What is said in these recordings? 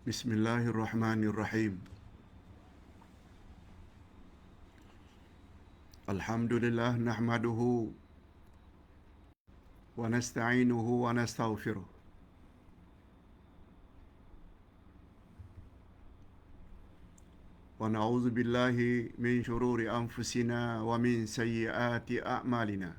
Bismillahirrahmanirrahim. Alhamdulillah nahmaduhu wa nasta'inuhu wa nastaghfiruh. Wa na'udzu billahi min shururi anfusina wa min sayyiati a'malina.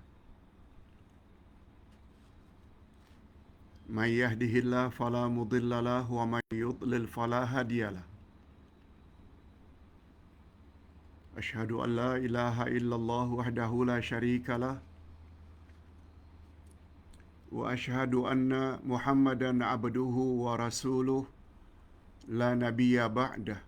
Man yahdihillahu fala mudilla lahu wa man yudlil fala hadiya lahu. Asyhadu an la ilaha illallah wahdahu la syarika lah wa asyhadu anna Muhammadan abduhu wa rasuluh la nabiyya ba'dah.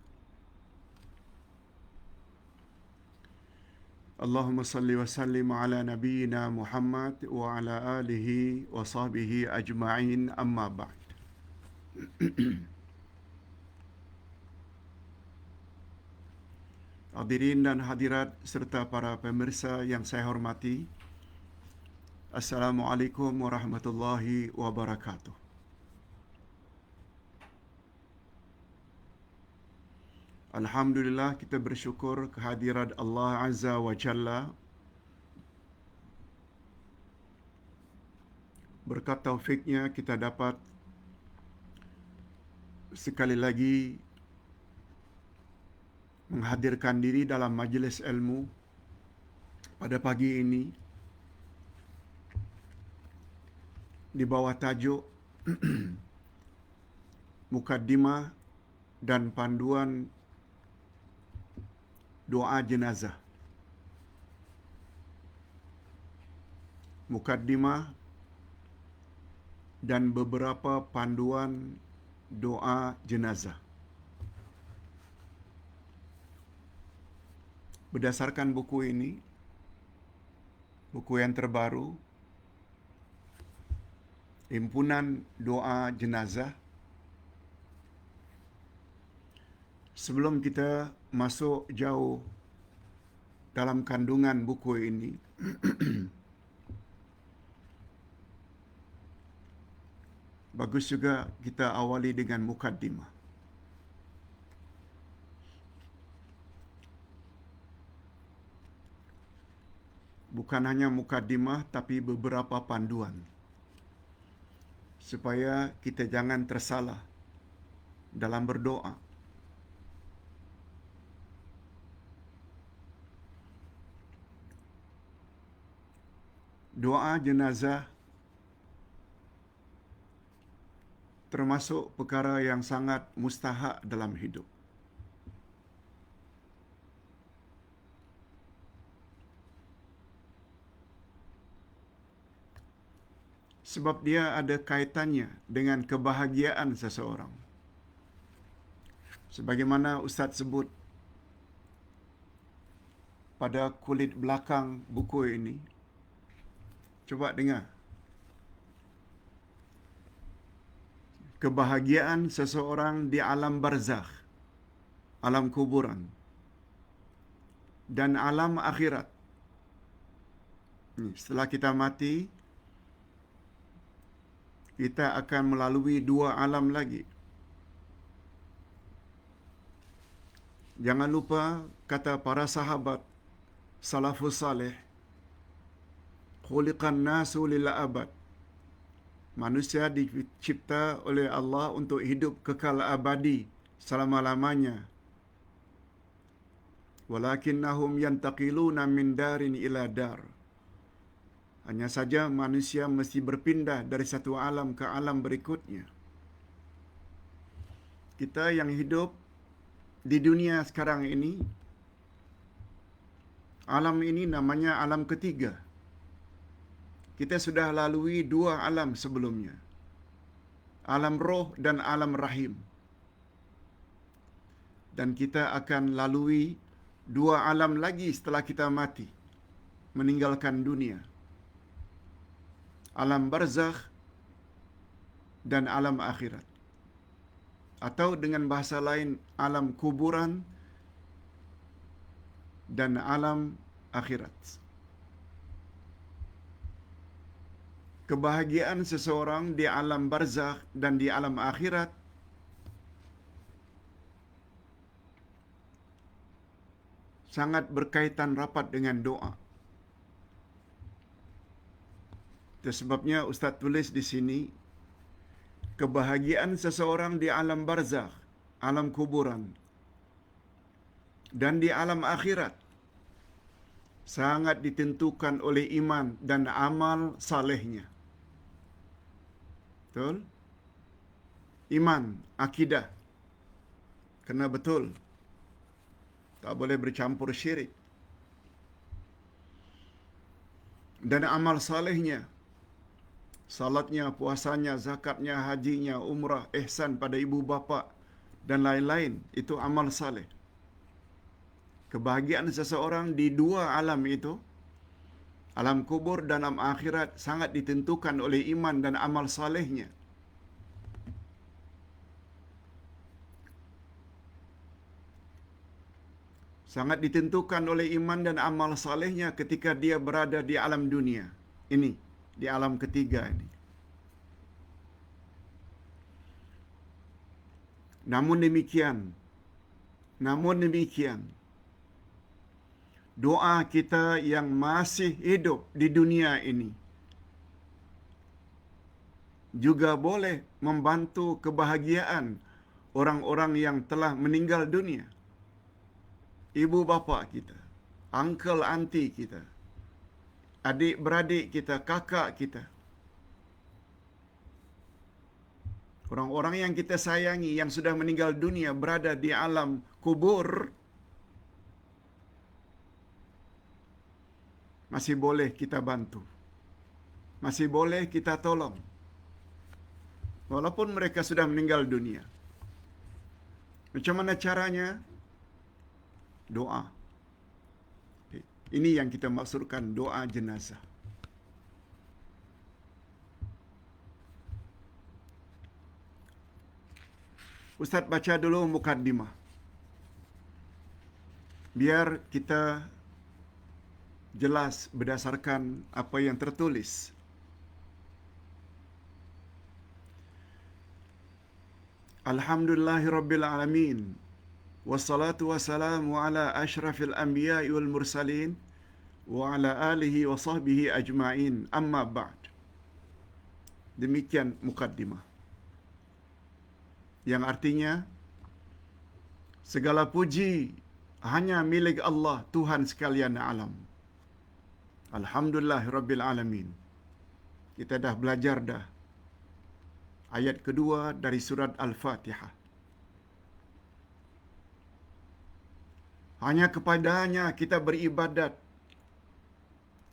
Allahumma salli wa sallim ala nabiyyina Muhammad wa ala alihi wa sahbihi ajma'in, amma ba'd. Hadirin dan hadirat serta para pemirsa yang saya hormati, Assalamualaikum warahmatullahi wabarakatuh. Alhamdulillah, kita bersyukur kehadirat Allah Azza wa Jalla. Berkat taufiknya kita dapat sekali lagi menghadirkan diri dalam majlis ilmu pada pagi ini di bawah tajuk Mukaddimah dan Panduan Doa Jenazah. Mukaddimah dan beberapa panduan doa jenazah. Berdasarkan buku ini, buku yang terbaru, Himpunan Doa Jenazah. Sebelum kita masuk jauh dalam kandungan buku ini, bagus juga kita awali dengan mukaddimah. Bukan hanya mukaddimah, tapi beberapa panduan supaya kita jangan tersalah dalam berdoa. Doa jenazah termasuk perkara yang sangat mustahak dalam hidup. Sebab dia ada kaitannya dengan kebahagiaan seseorang. Sebagaimana Ustaz sebut pada kulit belakang buku ini, coba dengar. Kebahagiaan seseorang di alam barzakh, alam kuburan, dan alam akhirat. Setelah kita mati, kita akan melalui dua alam lagi. Jangan lupa kata para sahabat salafus salih, khuliqan nasu lil abad. Manusia dicipta oleh Allah untuk hidup kekal abadi selama-lamanya. Walakinnahum yantaqiluna min darin ila dar. Hanya saja manusia mesti berpindah dari satu alam ke alam berikutnya. Kita yang hidup di dunia sekarang ini, alam ini namanya alam ketiga. Kita sudah lalui dua alam sebelumnya, alam roh dan alam rahim. Dan kita akan lalui dua alam lagi setelah kita mati, meninggalkan dunia. Alam barzakh dan alam akhirat. Atau dengan bahasa lain, alam kuburan dan alam akhirat. Kebahagiaan seseorang di alam barzakh dan di alam akhirat sangat berkaitan rapat dengan doa. Itu sebabnya Ustaz tulis di sini, kebahagiaan seseorang di alam barzakh, alam kuburan, dan di alam akhirat sangat ditentukan oleh iman dan amal salehnya. Betul? Iman, akidah. Kena betul. Tak boleh bercampur syirik. Dan amal salehnya, salatnya, puasanya, zakatnya, hajinya, umrah, ihsan pada ibu bapa dan lain-lain, itu amal saleh. Kebahagiaan seseorang di dua alam itu, alam kubur dan alam akhirat, sangat ditentukan oleh iman dan amal salehnya. Sangat ditentukan oleh iman dan amal salehnya ketika dia berada di alam dunia ini, di alam ketiga ini. Namun demikian, doa kita yang masih hidup di dunia ini juga boleh membantu kebahagiaan orang-orang yang telah meninggal dunia. Ibu bapa kita, uncle auntie kita, adik beradik kita, kakak kita, orang-orang yang kita sayangi yang sudah meninggal dunia berada di alam kubur, masih boleh kita bantu, masih boleh kita tolong, walaupun mereka sudah meninggal dunia. Macam mana caranya? Doa. Ini yang kita maksudkan doa jenazah. Ustaz baca dulu mukaddimah, biar kita jelas berdasarkan apa yang tertulis. Alhamdulillahirabbil alamin. Wassalatu wassalamu ala asyrafil anbiya'i wal mursalin wa ala alihi wa sahbihi ajma'in. Amma ba'd. Demikian mukaddimah. Yang artinya, segala puji hanya milik Allah, Tuhan sekalian alam. Alhamdulillahirabbil alamin. Kita dah belajar dah ayat kedua dari surat Al-Fatihah. Hanya kepadanya kita beribadat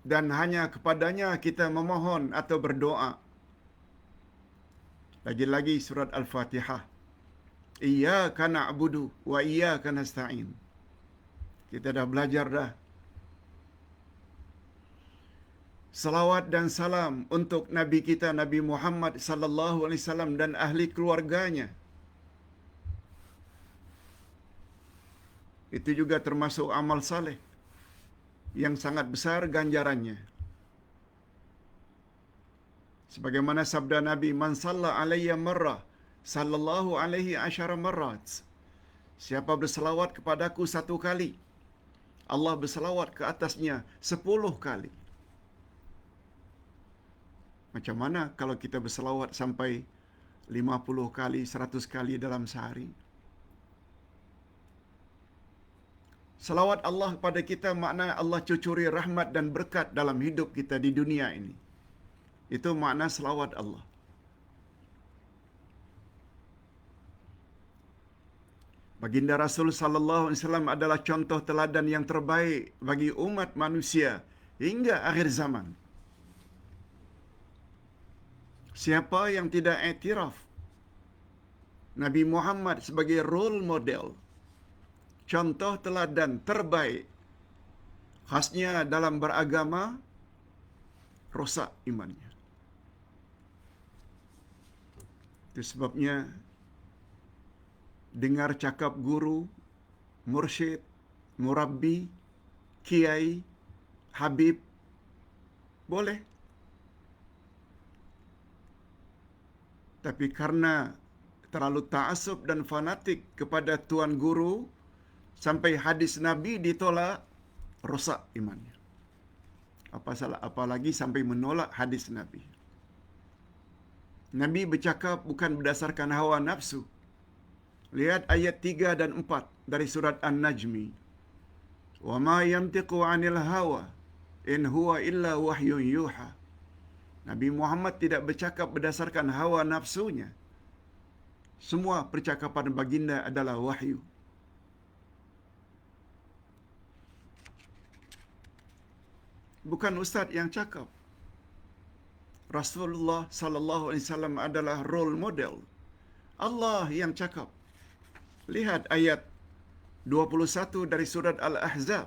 dan hanya kepadanya kita memohon atau berdoa. Lagi-lagi surat Al-Fatihah. Iyyaka na'budu wa iyyaka nasta'in. Kita dah belajar dah. Salawat dan salam untuk Nabi kita Nabi Muhammad sallallahu alaihi wasallam dan ahli keluarganya. Itu juga termasuk amal saleh yang sangat besar ganjarannya. Sebagaimana sabda Nabi, man salla alayya marrah sallallahu alaihi asyara marrat. Siapa berselawat kepadaku satu kali, Allah berselawat ke atasnya 10 kali. Macam mana kalau kita berselawat sampai 50 kali, 100 kali dalam sehari? Salawat Allah kepada kita makna Allah cucuri rahmat dan berkat dalam hidup kita di dunia ini. Itu makna salawat Allah. Baginda Rasul sallallahu alaihi wasallam adalah contoh teladan yang terbaik bagi umat manusia hingga akhir zaman. Siapa yang tidak iktiraf Nabi Muhammad sebagai role model, contoh teladan terbaik, khasnya dalam beragama, rosak imannya. Itu sebabnya dengar cakap guru, mursyid, murabbi, kiai, habib, boleh. Tapi karena terlalu ta'assub dan fanatik kepada tuan guru, sampai hadis Nabi ditolak, rosak imannya. Apalagi sampai menolak hadis Nabi. Nabi bercakap bukan berdasarkan hawa nafsu. Lihat ayat 3 dan 4 dari surat An-Najmi. Wa ma yantiqu 'anil hawa in huwa illa wahyun yuha. Nabi Muhammad tidak bercakap berdasarkan hawa nafsunya. Semua percakapan baginda adalah wahyu. Bukan ustaz yang cakap. Rasulullah sallallahu alaihi wasallam adalah role model. Allah yang cakap. Lihat ayat 21 dari surat Al-Ahzab.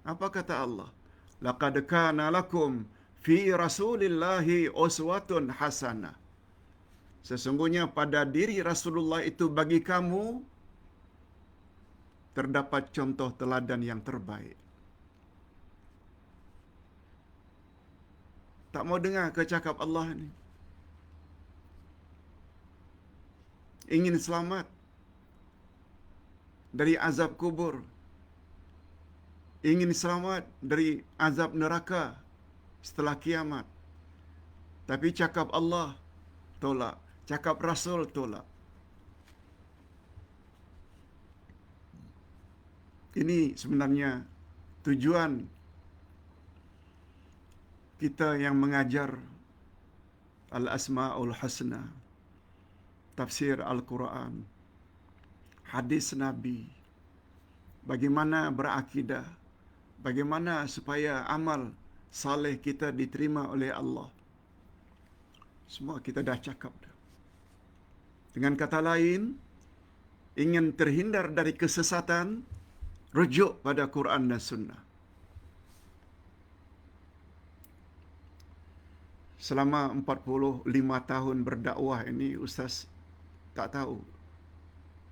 Apa kata Allah? Laqad kana lakum fi Rasulillahi uswatun hasanah. Sesungguhnya pada diri Rasulullah itu bagi kamu terdapat contoh teladan yang terbaik. Tak mau dengar ke cakap Allah ni. Ingin selamat dari azab kubur. Ingin selamat dari azab neraka setelah kiamat. Tapi cakap Allah tolak. Cakap Rasul tolak. Ini sebenarnya tujuan kita yang mengajar Al-Asma'ul Husna, tafsir Al-Quran, hadis Nabi, bagaimana berakidah, bagaimana supaya amal saleh kita diterima oleh Allah. Semua kita dah cakap dah. Dengan kata lain, ingin terhindar dari kesesatan, rujuk pada Quran dan Sunnah. Selama 45 tahun berdakwah ini, Ustaz tak tahu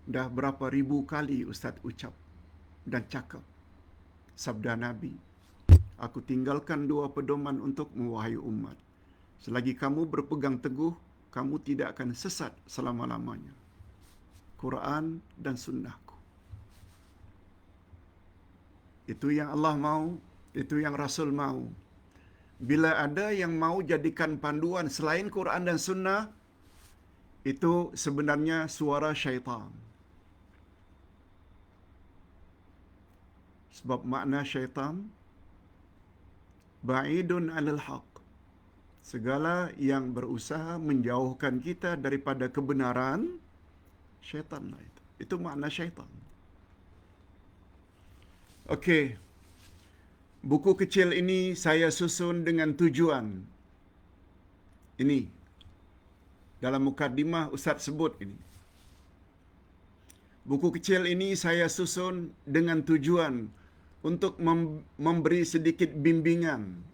dah berapa ribu kali Ustaz ucap dan cakap sabda Nabi. Aku tinggalkan 2 pedoman untukmu, wahai umat. Selagi kamu berpegang teguh, kamu tidak akan sesat selama-lamanya. Quran dan Sunnahku. Itu yang Allah mau, itu yang Rasul mau. Bila ada yang mau jadikan panduan selain Quran dan Sunnah, itu sebenarnya suara syaitan. Sebab makna syaitan, ba'idun 'anil haq. Segala yang berusaha menjauhkan kita daripada kebenaran, syaitanlah itu. Itu makna syaitan. Okey. Buku kecil ini saya susun dengan tujuan. Ini. Dalam mukadimah Ustaz sebut ini. Buku kecil ini saya susun dengan tujuan untuk memberi sedikit bimbingan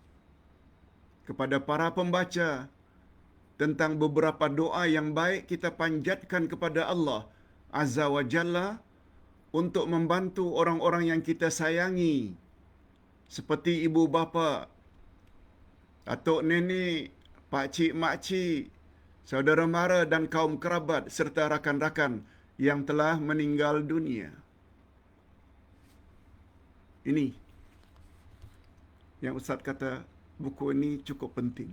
kepada para pembaca tentang beberapa doa yang baik kita panjatkan kepada Allah Azza wa Jalla untuk membantu orang-orang yang kita sayangi, seperti ibu bapa, atuk nenek, pak cik, mak cik, saudara mara dan kaum kerabat serta rakan-rakan yang telah meninggal dunia. Ini yang Ustaz kata buku ini cukup penting.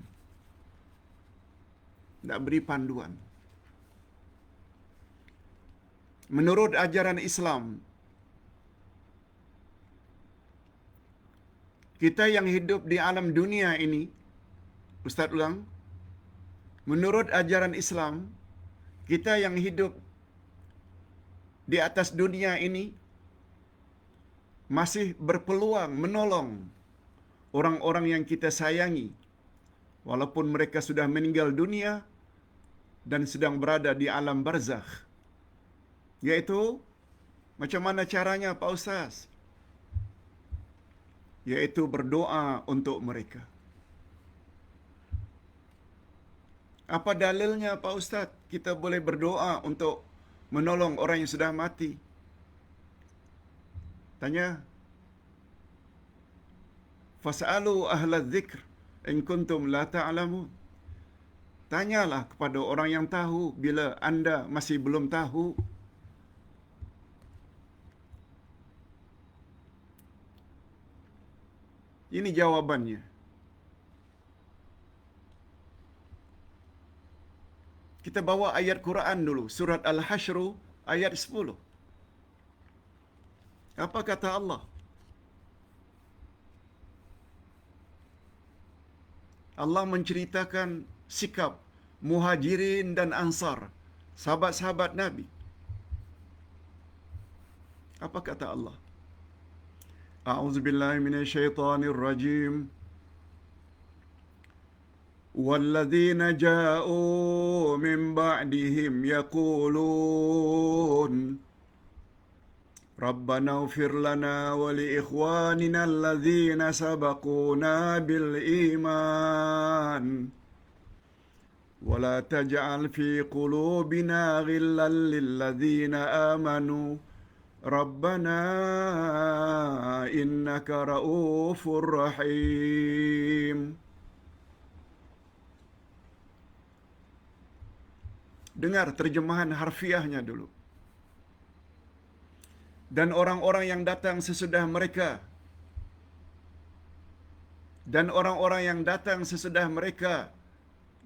Nak beri panduan. Menurut ajaran Islam, kita yang hidup di alam dunia ini, Ustaz ulang, menurut ajaran Islam, kita yang hidup di atas dunia ini masih berpeluang menolong orang-orang yang kita sayangi, walaupun mereka sudah meninggal dunia dan sedang berada di alam barzakh. Yaitu, macam mana caranya Pak Ustaz? Yaitu berdoa untuk mereka. Apa dalilnya Pak Ustaz kita boleh berdoa untuk menolong orang yang sudah mati? Tanya. Fas'alu ahla dzikr in kuntum la ta'lamun. Tanyalah kepada orang yang tahu bila anda masih belum tahu. Ini jawabannya. Kita bawa ayat Quran dulu, surat Al-Hasyr ayat 10. Apa kata Allah? Allah menceritakan sikap Muhajirin dan Ansar, sahabat-sahabat Nabi. Apa kata Allah? A'udzubillahi minasyaitonir rajim. وَالَّذِينَ جَاءُوا مِن بَعْدِهِمْ يَقُولُونَ رَبَّنَا اغْفِرْ لَنَا وَلِإِخْوَانِنَا الَّذِينَ سَبَقُونَا بِالْإِيمَانِ وَلَا تَجْعَلْ فِي قُلُوبِنَا غِلًّا لِّلَّذِينَ آمَنُوا رَبَّنَا إِنَّكَ رَءُوفٌ رَحِيمٌ. Dengar terjemahan harfiahnya dulu. Dan orang-orang yang datang sesudah mereka, dan orang-orang yang datang sesudah mereka,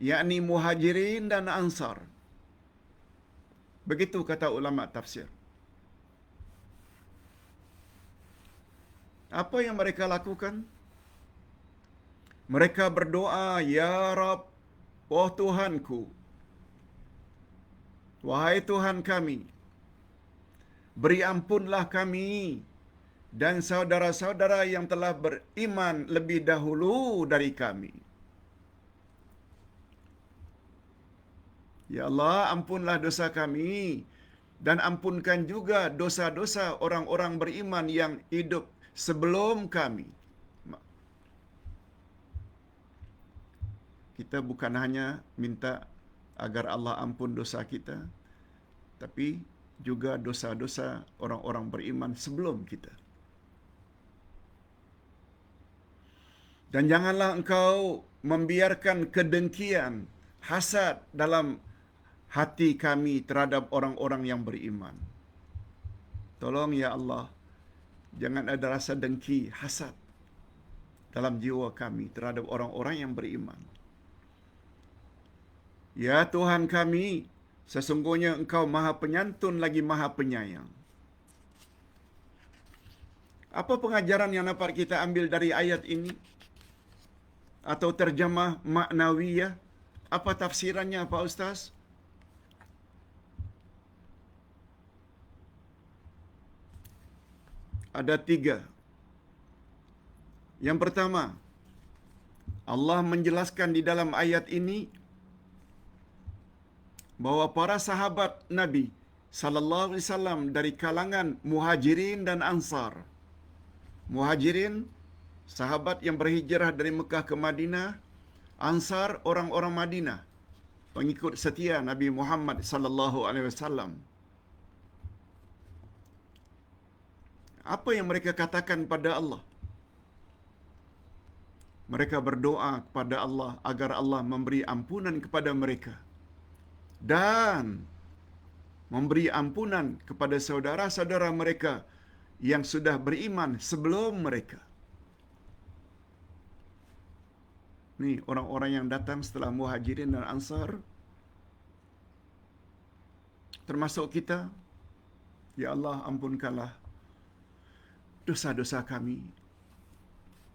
yakni Muhajirin dan Ansar. Begitu kata ulama tafsir. Apa yang mereka lakukan? Mereka berdoa, "Ya Rab, oh Tuhanku, wahai Tuhan kami, beri ampunlah kami dan saudara-saudara yang telah beriman lebih dahulu dari kami." Ya Allah, ampunlah dosa kami dan ampunkan juga dosa-dosa orang-orang beriman yang hidup sebelum kami. Kita bukan hanya minta agar Allah ampun dosa kita, tapi juga dosa-dosa orang-orang beriman sebelum kita. Dan janganlah engkau membiarkan kedengkian, hasad dalam hati kami terhadap orang-orang yang beriman. Tolong ya Allah, jangan ada rasa dengki, hasad dalam jiwa kami terhadap orang-orang yang beriman. Ya Tuhan kami, sesungguhnya Engkau Maha Penyantun lagi Maha Penyayang. Apa pengajaran yang dapat kita ambil dari ayat ini? Atau terjemah maknawiyah? Apa tafsirannya Pak Ustaz? Ada 3. Yang pertama, Allah menjelaskan di dalam ayat ini bahwa para sahabat Nabi sallallahu alaihi wasallam dari kalangan Muhajirin dan Ansar. Muhajirin, sahabat yang berhijrah dari Mekah ke Madinah. Ansar, orang-orang Madinah, pengikut setia Nabi Muhammad sallallahu alaihi wasallam. Apa yang mereka katakan pada Allah? Mereka berdoa kepada Allah agar Allah memberi ampunan kepada mereka dan memberi ampunan kepada saudara-saudara mereka yang sudah beriman sebelum mereka. Ni orang-orang yang datang setelah Muhajirin dan Ansar, termasuk kita. Ya Allah, ampunkanlah dosa-dosa kami.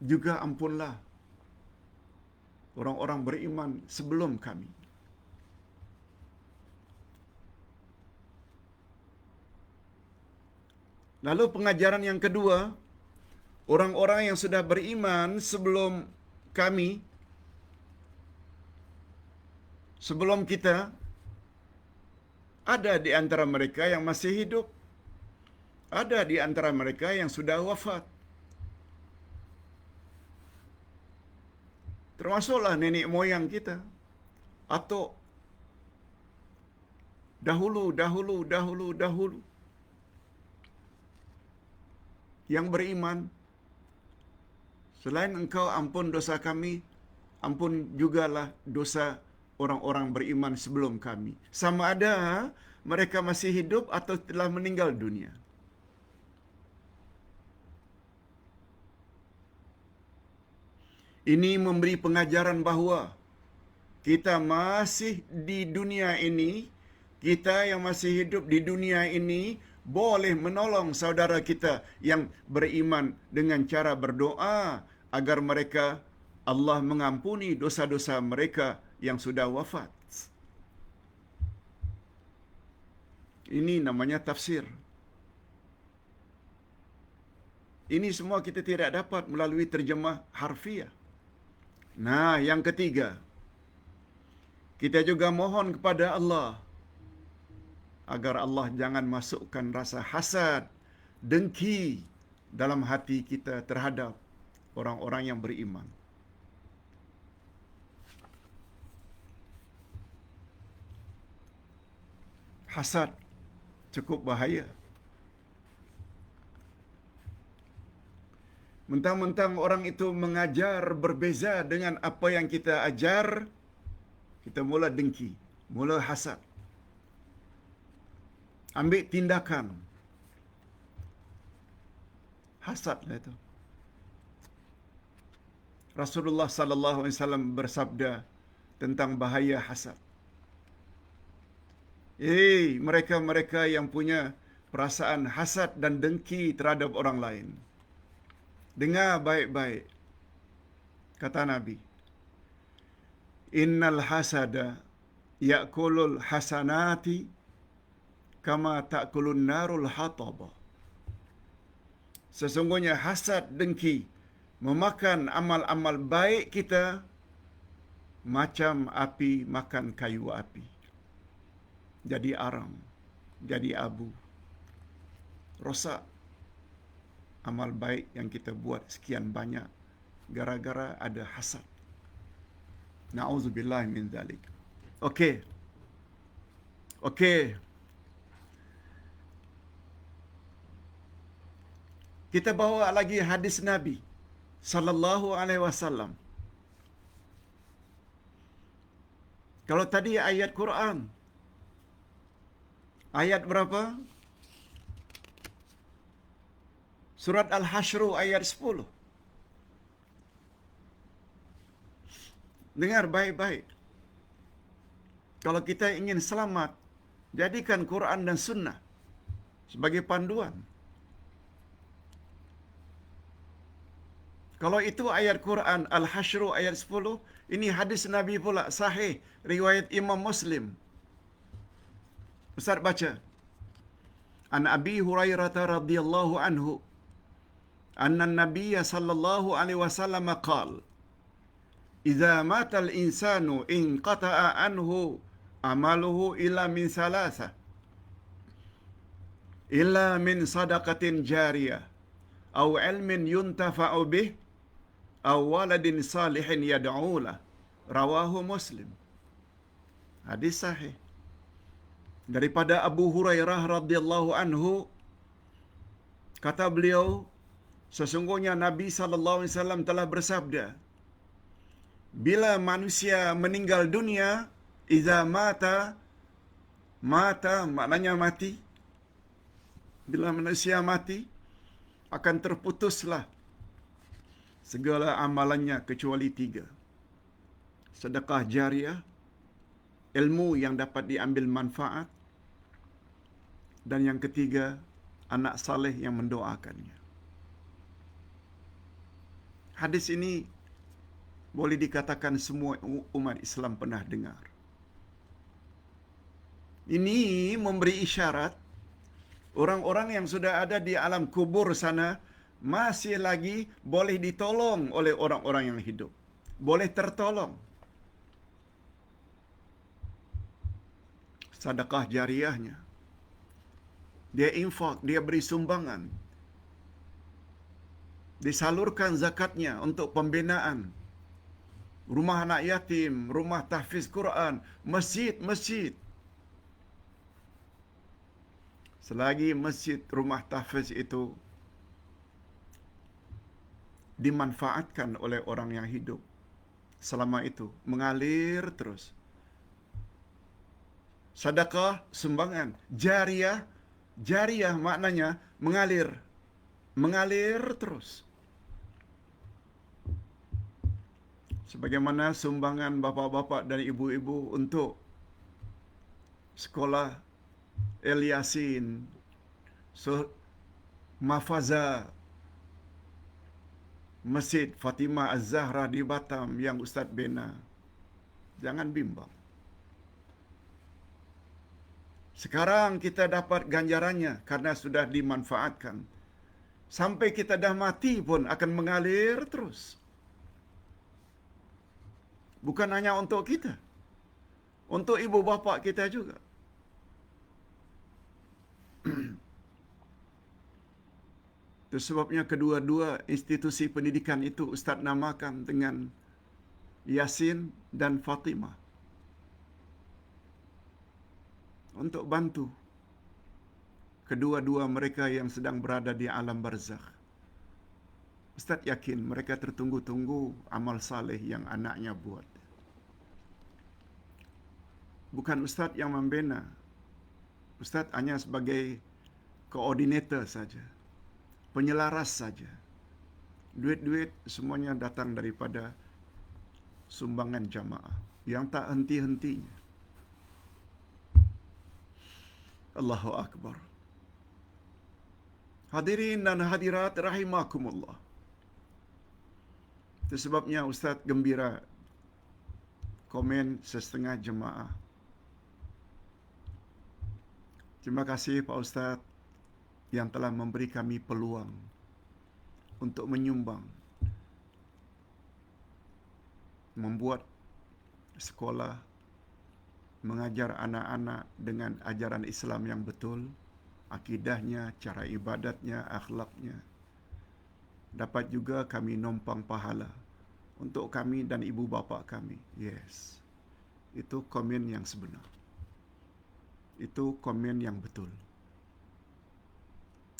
Juga ampunlah orang-orang beriman sebelum kami. Lalu pengajaran yang kedua, orang-orang yang sudah beriman sebelum kami, sebelum kita, ada di antara mereka yang masih hidup, ada di antara mereka yang sudah wafat. Termasuklah nenek moyang kita, atau dahulu yang beriman. Selain Engkau ampun dosa kami, ampun jugalah dosa orang-orang beriman sebelum kami, sama ada mereka masih hidup atau telah meninggal dunia. Ini memberi pengajaran bahawa kita masih di dunia ini, kita yang masih hidup di dunia ini boleh menolong saudara kita yang beriman dengan cara berdoa agar mereka Allah mengampuni dosa-dosa mereka yang sudah wafat. Ini namanya tafsir. Ini semua kita tidak dapat melalui terjemah harfiah. Nah, yang ketiga, kita juga mohon kepada Allah agar Allah jangan masukkan rasa hasad, dengki dalam hati kita terhadap orang-orang yang beriman. Hasad cukup bahaya. Mentang-mentang orang itu mengajar berbeza dengan apa yang kita ajar, kita mula dengki, mula hasad. Ambil tindakan. Hasad lah itu. Rasulullah sallallahu alaihi wasallam bersabda tentang bahaya hasad. Mereka-mereka yang punya perasaan hasad dan dengki terhadap orang lain. Dengar baik-baik. Kata Nabi, Innal hasada ya'kulul hasanati kama ta'kulun narul hataba. Sesungguhnya hasad dengki memakan amal-amal baik kita macam api makan kayu api. Jadi arang, jadi abu. Rosak amal baik yang kita buat sekian banyak gara-gara ada hasad. Na'udzubillah min dzalik. Okey. Kita bawa lagi hadis Nabi sallallahu alaihi wasallam. Kalau tadi ayat Quran, ayat berapa? Surat Al-Hasyr ayat 10. Dengar baik-baik. Kalau kita ingin selamat, jadikan Quran dan Sunnah sebagai panduan. Kalau itu ayat Quran Al-Hasyr ayat 10, ini hadis Nabi pula sahih riwayat Imam Muslim. Ustaz baca. An Abi Hurairah radhiyallahu anhu anna an-nabiy sallallahu alaihi wasallam qala idza mata al-insanu inqata'a anhu amaluhu illa min salasa illa min sadaqatin jariyah aw ilmin yuntafa'u bih aw waladin salihin yad'u lah. Rawahu Muslim. Hadis sahih daripada Abu Hurairah radhiyallahu anhu, kata beliau, sesungguhnya Nabi sallallahu alaihi wasallam telah bersabda, bila manusia meninggal dunia, iza mata maknanya mati. Bila manusia mati, akan terputuslah segala amalannya kecuali 3. Sedekah jariah, ilmu yang dapat diambil manfaat, dan yang ketiga, anak saleh yang mendoakannya. Hadis ini boleh dikatakan semua umat Islam pernah dengar. Ini memberi isyarat orang-orang yang sudah ada di alam kubur sana masih lagi boleh ditolong oleh orang-orang yang hidup. Boleh tertolong. Sedekah jariahnya. Dia infak, dia beri sumbangan. Disalurkan zakatnya untuk pembinaan rumah anak yatim, rumah tahfiz Quran, masjid-masjid. Selagi masjid, rumah tahfiz itu dimanfaatkan oleh orang yang hidup, selama itu mengalir terus. Sedekah, sumbangan. Jariah maknanya mengalir terus. Sebagaimana sumbangan bapa-bapa dan ibu-ibu untuk sekolah El Yasin, Mafaza, Masjid Fatimah Az-Zahra di Batam yang Ustaz bina. Jangan bimbang. Sekarang kita dapat ganjarannya karena sudah dimanfaatkan. Sampai kita dah mati pun akan mengalir terus. Bukan hanya untuk kita. Untuk ibu bapa kita juga. Itu sebabnya kedua-dua institusi pendidikan itu Ustaz namakan dengan Yasin dan Fatimah. Untuk bantu kedua-dua mereka yang sedang berada di alam barzakh. Ustaz yakin mereka tertunggu-tunggu amal saleh yang anaknya buat. Bukan Ustaz yang membina. Ustaz hanya sebagai koordinator saja. Penyelaras saja. Duit-duit semuanya datang daripada sumbangan jamaah yang tak henti-hentinya. Allahu Akbar. Hadirin dan hadirat rahimakumullah. Itu sebabnya Ustaz gembira komen setengah jemaah. Terima kasih Pak Ustaz yang telah memberi kami peluang untuk menyumbang, membuat sekolah, mengajar anak-anak dengan ajaran Islam yang betul, akidahnya, cara ibadatnya, akhlaknya. Dapat juga kami numpang pahala untuk kami dan ibu bapa kami. Yes. Itu komen yang sebenar. Itu komen yang betul.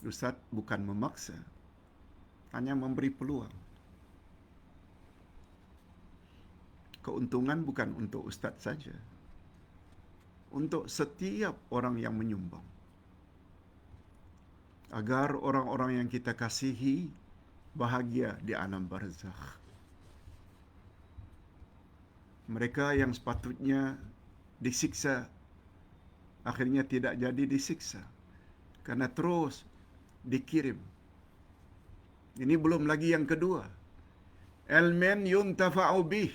Ustaz bukan memaksa, hanya memberi peluang. Keuntungan bukan untuk Ustaz saja, untuk setiap orang yang menyumbang. Agar orang-orang yang kita kasihi bahagia di alam barzakh. Mereka yang sepatutnya disiksa, akhirnya tidak jadi disiksa. Karena terus dikirim. Ini belum lagi yang kedua. Ilmin yuntafa'u bih.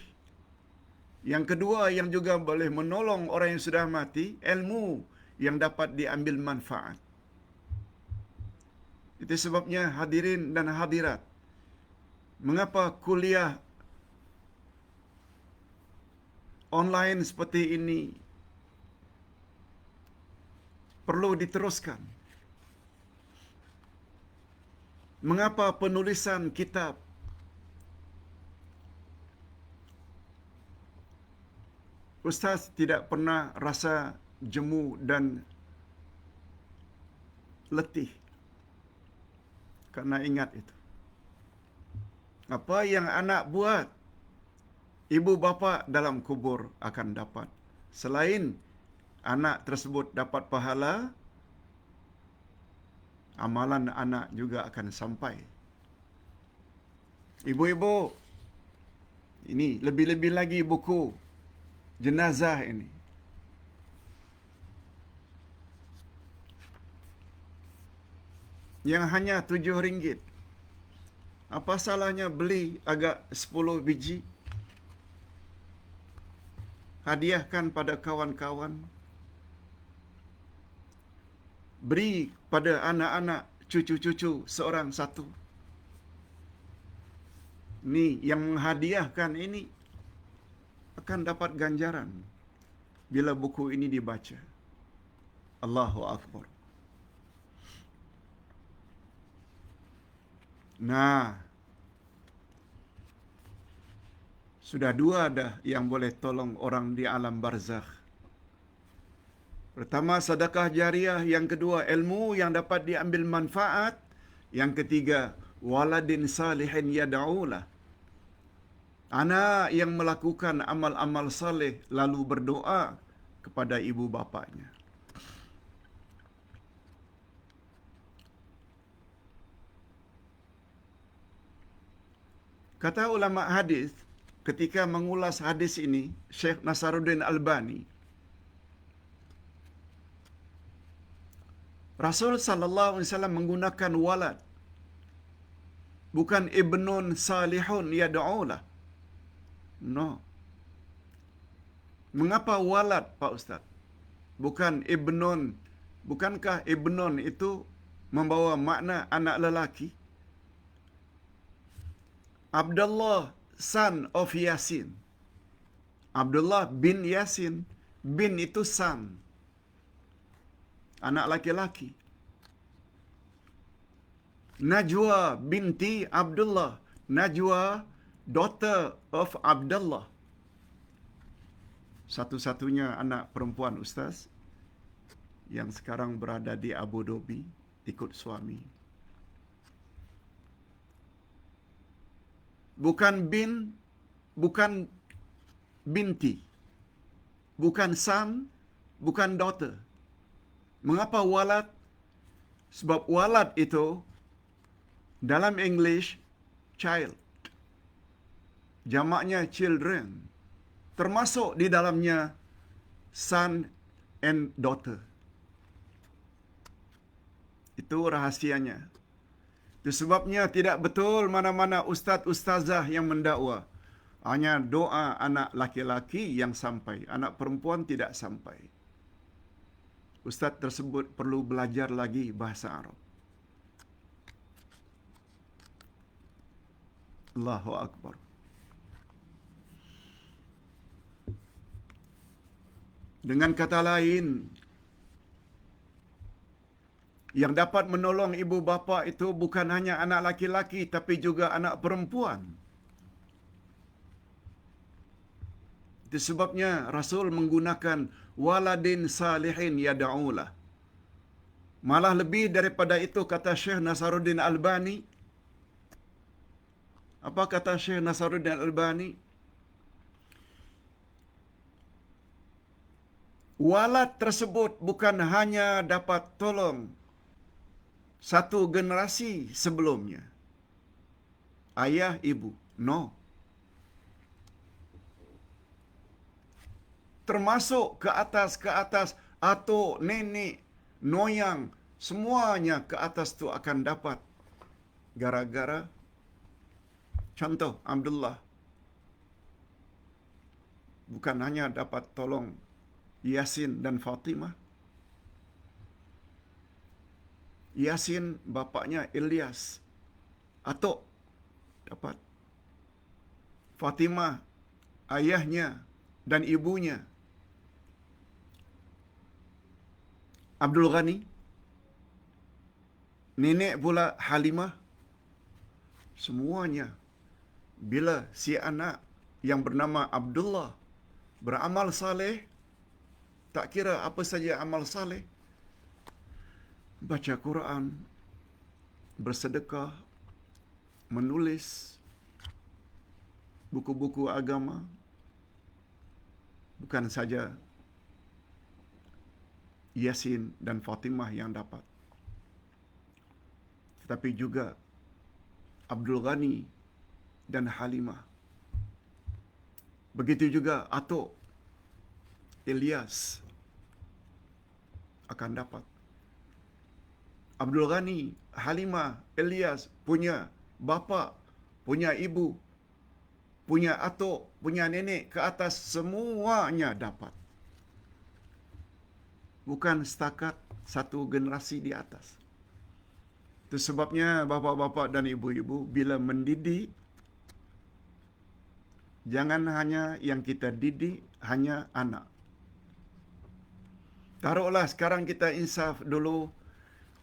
Yang kedua yang juga boleh menolong orang yang sudah mati, ilmu yang dapat diambil manfaat. Itu sebabnya hadirin dan hadirat, mengapa kuliah online seperti ini perlu diteruskan? Mengapa penulisan kitab Ustaz tidak pernah rasa jemu dan letih karena ingat itu. Apa yang anak buat, ibu bapa dalam kubur akan dapat. Selain anak tersebut dapat pahala, amalan anak juga akan sampai. Ibu-ibu, ini lebih-lebih lagi buku jenazah ini. Yang hanya RM7. Apa salahnya beli agak 10 biji? Hadiahkan pada kawan-kawan. Beri pada anak-anak, cucu-cucu seorang satu. Ni yang menghadiahkan ini akan dapat ganjaran bila buku ini dibaca. Allahu Akbar. Nah, sudah dua dah yang boleh tolong orang di alam barzakh. Pertama, sedekah jariah. Yang kedua, ilmu yang dapat diambil manfaat. Yang ketiga, waladin salihin yad'ulah. Anak yang melakukan amal-amal saleh lalu berdoa kepada ibu bapanya. Kata ulama hadis, ketika mengulas hadis ini, Syekh Nasaruddin Albani, Rasul sallallahu alaihi wasallam menggunakan walad, bukan ibnun salihun yad'ulah. No. Mengapa walad, Pak Ustaz? Bukan ibnun. Bukankah ibnun itu membawa makna anak lelaki? Abdullah, son of Yasin. Abdullah bin Yasin. Bin itu son. Anak laki-laki. Najwa binti Abdullah. Najwa, daughter of Abdullah. Satu-satunya anak perempuan Ustaz yang sekarang berada di Abu Dhabi ikut suami. Bukan bin, bukan binti, bukan son, bukan daughter. Mengapa walad? Sebab walad itu dalam English child, jamaknya children, termasuk di dalamnya son and daughter. Itu rahasianya. Itu sebabnya tidak betul mana-mana ustaz-ustazah yang mendakwa. Hanya doa anak laki-laki yang sampai, anak perempuan tidak sampai. Ustaz tersebut perlu belajar lagi bahasa Arab. Allahu Akbar. Dengan kata lain, yang dapat menolong ibu bapa itu bukan hanya anak laki-laki tapi juga anak perempuan. Itu sebabnya Rasul menggunakan waladin salihin yad'ulah. Malah lebih daripada itu, kata Syekh Nasaruddin Albani. Apa kata Syekh Nasaruddin Albani? Walad tersebut bukan hanya dapat tolong satu generasi sebelumnya, ayah, ibu. No. Termasuk ke atas, atuk, nenek, noyang, semuanya ke atas tu akan dapat. Gara-gara, contoh Abdullah, bukan hanya dapat tolong Yasin dan Fatimah. Yasin bapaknya Ilyas, atuk dapat. Fatimah ayahnya dan ibunya. Abdul Ghani, nenek pula Halimah. Semuanya bila si anak yang bernama Abdullah beramal saleh, tak kira apa saja amal saleh, baca Quran, bersedekah, menulis buku-buku agama, bukan saja Yasin dan Fatimah yang dapat, tetapi juga Abdul Ghani dan Halimah. Begitu juga atuk Ilyas akan dapat. Abdul Ghani, Halimah, Ilyas punya bapa, punya ibu, punya atuk, punya nenek ke atas, semuanya dapat. Bukan setakat satu generasi di atas. Itu sebabnya bapa-bapa dan ibu-ibu bila mendidik, jangan hanya yang kita didik hanya anak. Taruhlah sekarang kita insaf dulu,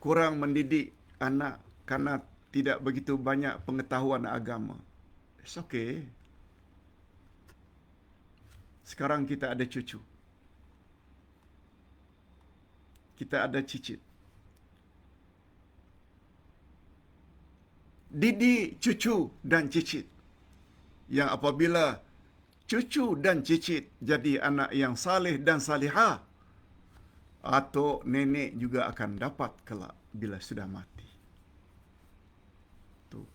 kurang mendidik anak karena tidak begitu banyak pengetahuan agama. It's okay. Sekarang kita ada cucu. Kita ada cicit. Didik cucu dan cicit. Yang apabila cucu dan cicit jadi anak yang saleh dan salihah, atau nenek juga akan dapat kelak bila sudah mati. Tuh.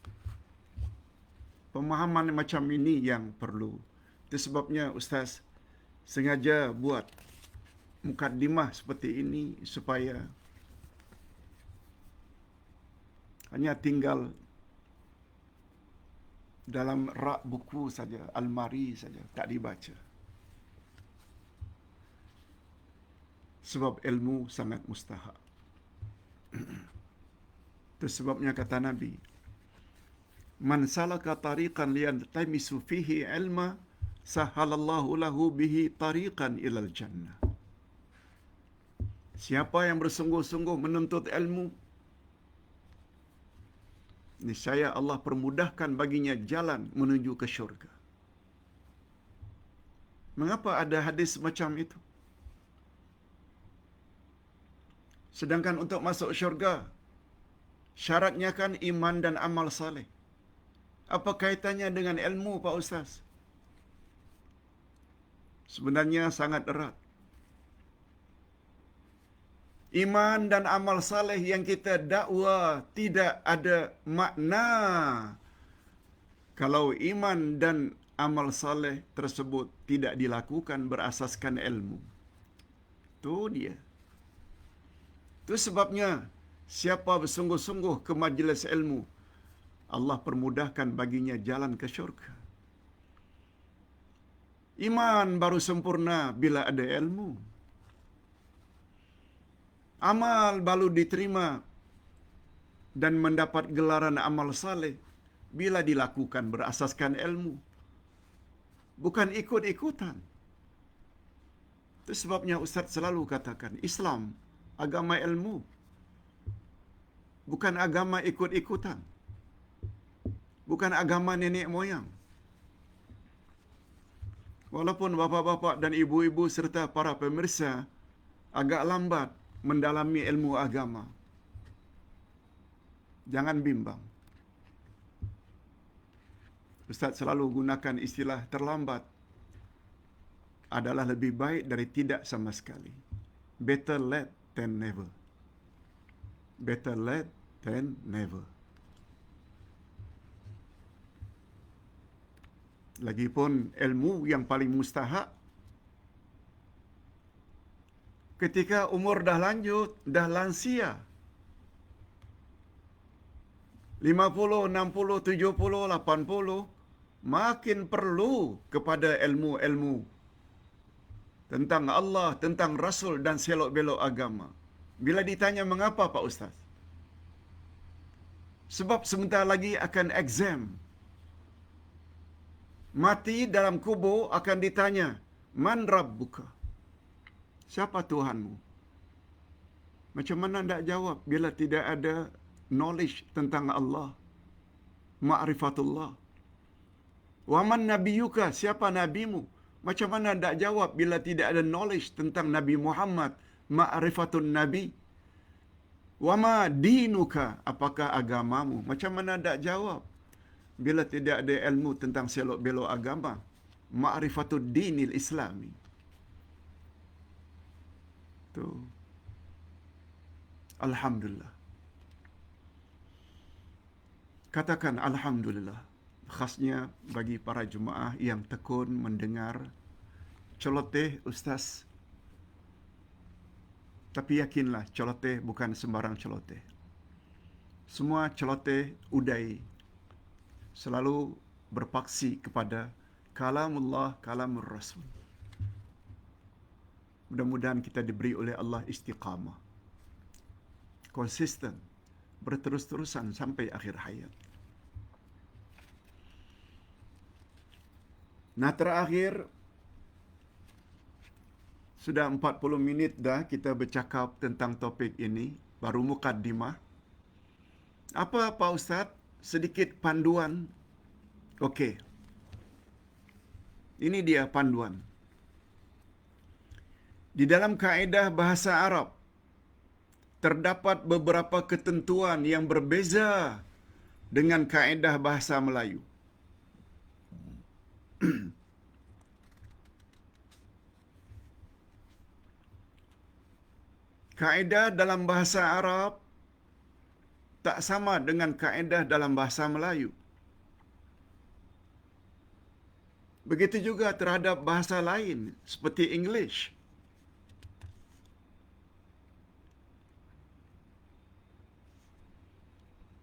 Pemahaman macam ini yang perlu. Itu sebabnya Ustaz sengaja buat mukaddimah seperti ini supaya hanya tinggal dalam rak buku saja, almari saja, tak dibaca. Sebab ilmu sangat mustahak. Itu sebabnya kata Nabi, "Man salaka tariqan liyaltamisu fihi ilma, sahhalallahu lahu bihi tariqan ilal jannah." Siapa yang bersungguh-sungguh menuntut ilmu, niscaya Allah permudahkan baginya jalan menuju ke syurga. Mengapa ada hadis macam itu? Sedangkan untuk masuk syurga, syaratnya kan iman dan amal saleh. Apa kaitannya dengan ilmu, Pak Ustaz? Sebenarnya sangat erat. Iman dan amal saleh yang kita dakwa tidak ada makna kalau iman dan amal saleh tersebut tidak dilakukan berasaskan ilmu. Itu dia. Itu sebabnya siapa bersungguh-sungguh ke majlis ilmu, Allah permudahkan baginya jalan ke syurga. Iman baru sempurna bila ada ilmu. Amal baru diterima dan mendapat gelaran amal saleh bila dilakukan berasaskan ilmu. Bukan ikut-ikutan. Itu sebabnya Ustaz selalu katakan, Islam agama ilmu, bukan agama ikut-ikutan, bukan agama nenek moyang. Walaupun bapa-bapa dan ibu-ibu serta para pemirsa agak lambat mendalami ilmu agama, jangan bimbang. Ustaz selalu gunakan istilah terlambat adalah lebih baik dari tidak sama sekali. Better late than never. Better late than never. Lagipun ilmu yang paling mustahak ketika umur dah lanjut, dah lansia. 50, 60, 70, 80, makin perlu kepada ilmu-ilmu tentang Allah, tentang Rasul dan selok-belok agama. Bila ditanya mengapa Pak Ustaz? Sebab sebentar lagi akan exam. Mati dalam kubur akan ditanya, Man Rabbuka? Siapa Tuhanmu? Macam mana nak jawab bila tidak ada knowledge tentang Allah, ma'rifatullah? Wa man nabiyuka? Siapa nabimu? Macam mana nak jawab bila tidak ada knowledge tentang Nabi Muhammad, ma'rifatun nabi? Wa ma dinuka? Apakah agamamu? Macam mana nak jawab bila tidak ada ilmu tentang selok-belok agama, ma'rifatud dinil islami? Tu. Alhamdulillah. Katakan Alhamdulillah. Khasnya bagi para jemaah yang tekun mendengar celoteh Ustaz. Tapi yakinlah, celoteh bukan sembarang celoteh. Semua celoteh udai selalu berpaksi kepada kalamullah, kalamur Rasul. Mudah-mudahan kita diberi oleh Allah istiqamah, konsisten, berterus-terusan sampai akhir hayat. Nah, terakhir, sudah 40 minit dah kita bercakap tentang topik ini, baru mukaddimah. Apa Pak Ustaz? Sedikit panduan. Okey. Ini dia panduan. Di dalam kaedah bahasa Arab, terdapat beberapa ketentuan yang berbeza dengan kaedah bahasa Melayu. Kaedah dalam bahasa Arab tak sama dengan kaedah dalam bahasa Melayu. Begitu juga terhadap bahasa lain seperti English.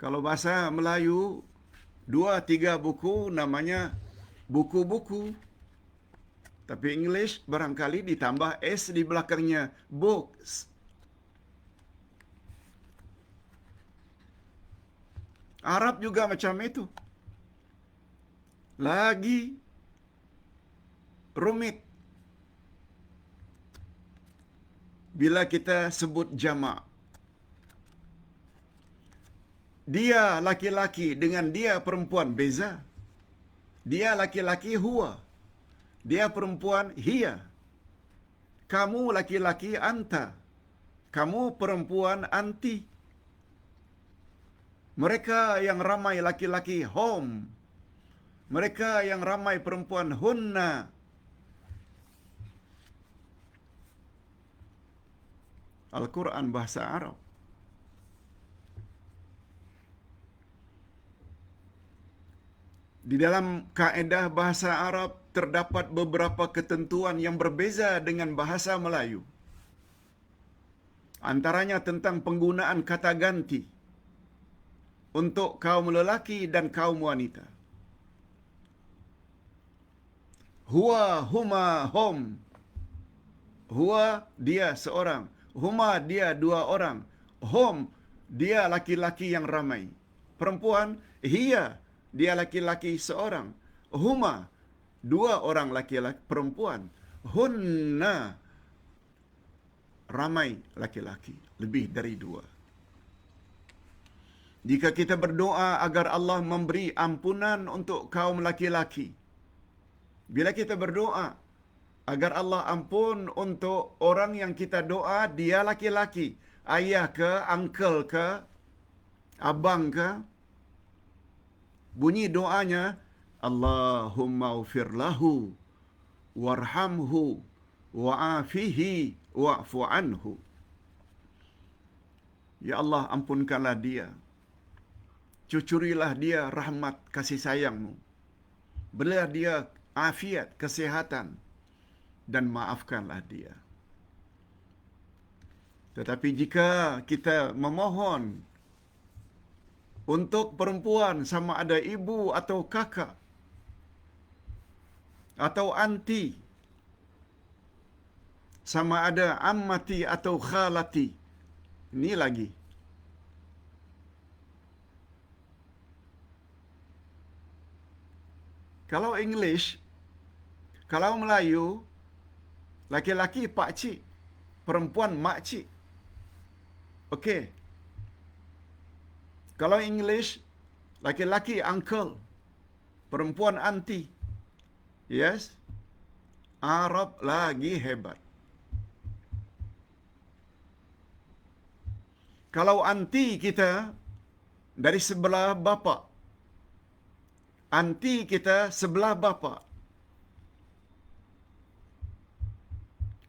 Kalau bahasa Melayu, 2-3 buku namanya buku-buku. Tapi English barangkali ditambah S di belakangnya, books. Arab juga macam itu. Lagi rumit bila kita sebut jamak. Dia laki-laki dengan dia perempuan beza. Dia laki-laki huwa. Dia perempuan hiya. Kamu laki-laki anta. Kamu perempuan anti. Mereka yang ramai laki-laki hum. Mereka yang ramai perempuan hunna. Al-Quran bahasa Arab. Di dalam kaedah bahasa Arab terdapat beberapa ketentuan yang berbeza dengan bahasa Melayu. Antaranya tentang penggunaan kata ganti untuk kaum lelaki dan kaum wanita. Huwa, huma, hum. Huwa dia seorang. Huma dia 2 orang. Hum dia laki-laki yang ramai. Perempuan hiya dia laki-laki seorang. Huma 2 orang laki-laki perempuan. Hunna ramai laki-laki, lebih dari 2. Jika kita berdoa agar Allah memberi ampunan untuk kaum laki-laki, bila kita berdoa agar Allah ampun untuk orang yang kita doa dia laki-laki, ayah ke, uncle ke, abang ke, bunyi doanya, Allahumma ufir lahu, warhamhu, wa'afihi, wa'fu anhu. Ya Allah, ampunkanlah dia. Cucurilah dia rahmat kasih sayangmu. Berilah dia afiat, kesehatan, dan maafkanlah dia. Tetapi jika kita memohon untuk perempuan sama ada ibu atau kakak atau anti, sama ada ammati atau khalati, ini lagi. Kalau English, kalau Melayu, laki-laki pak cik, perempuan mak cik. Okey. Kalau English, laki-laki uncle, perempuan auntie. Yes. Arab lagi hebat. Kalau auntie kita dari sebelah bapa, auntie kita sebelah bapa,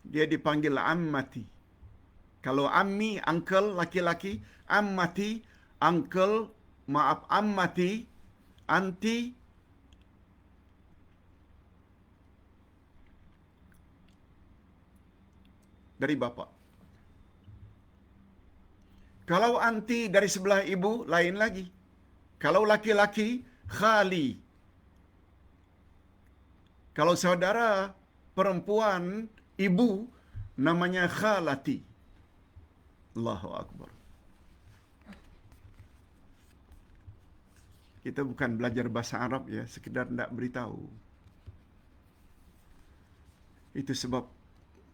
dia dipanggil ammati. Kalau ammi, uncle laki-laki, ammati, uncle, maaf, ammati, anti, dari bapa. Kalau anti dari sebelah ibu, lain lagi. Kalau laki-laki, khali. Kalau saudara perempuan, ibu, namanya khalati. Allahu Akbar. Kita bukan belajar bahasa Arab ya, sekedar nak beritahu. Itu sebab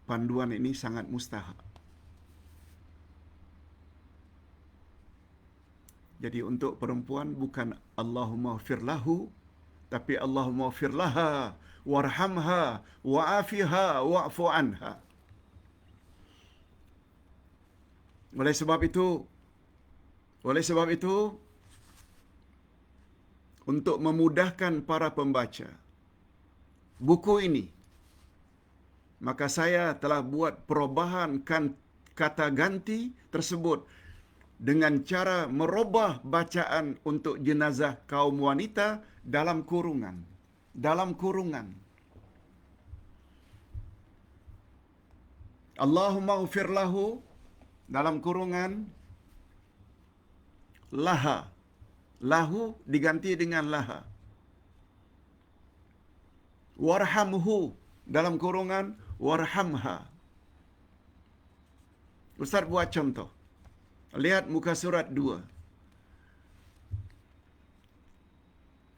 panduan ini sangat mustahak. Jadi untuk perempuan bukan Allahumma ghfir lahu, tapi Allahumma ghfir laha, warhamha, wa'afiha, wa'fu anha. Oleh sebab itu, untuk memudahkan para pembaca buku ini, maka saya telah buat perubahan kata ganti tersebut dengan cara merubah bacaan untuk jenazah kaum wanita dalam kurungan. Allahumma ghfir lahu dalam kurungan laha. Lahu diganti dengan laha. Warhamhu dalam kurungan warhamha. Ustaz buat contoh. Lihat muka surat 2.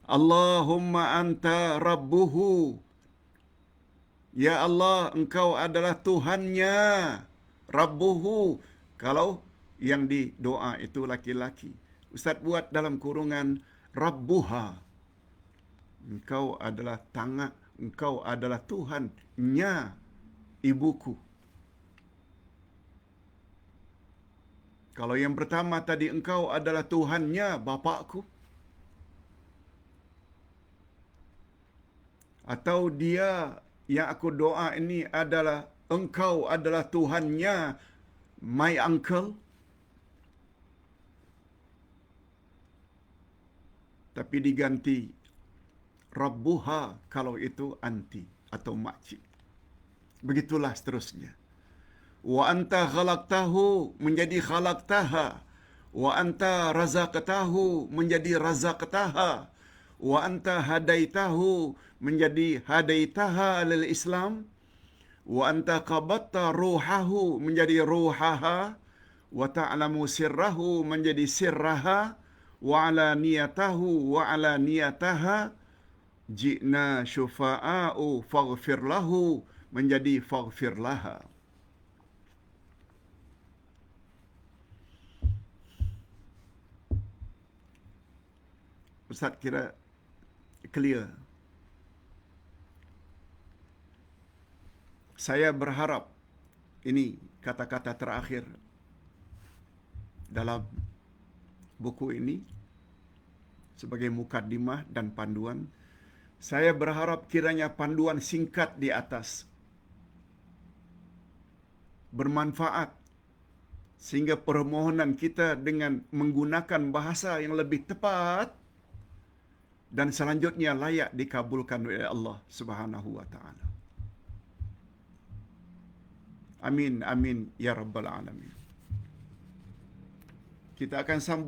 Allahumma anta rabbuhu. Ya Allah, engkau adalah Tuhannya. Rabbuhu. Kalau yang di doa itu laki-laki. Ustaz buat dalam kurungan Rabbuha. Engkau adalah engkau adalah Tuhannya ibuku. Kalau yang pertama tadi engkau adalah Tuhannya bapakku. Atau dia yang aku doa ini adalah engkau adalah Tuhannya my uncle. Tapi diganti Rabbuha kalau itu anti atau makcik. Begitulah seterusnya. Wa anta khalaqtahu menjadi khalaqtaha. Wa anta razaqtahu menjadi razaqtaha. Wa anta hadaitahu menjadi hadaitaha lil Islam. Wa anta qabatta ruhahu menjadi ruhaha. Wa ta'lamu sirrahu menjadi sirraha. Wa ala niyatahu wa ala niyataha. Ji'na syufa'a'u faghfir lahu menjadi faghfir laha. Ustaz kira clear. Saya berharap ini kata-kata terakhir dalam buku ini sebagai mukaddimah dan panduan. Saya berharap kiranya panduan singkat di atas bermanfaat sehingga permohonan kita dengan menggunakan bahasa yang lebih tepat dan selanjutnya layak dikabulkan oleh Allah Subhanahu wa taala. Amin amin ya rabbal alamin. Kita akan sambung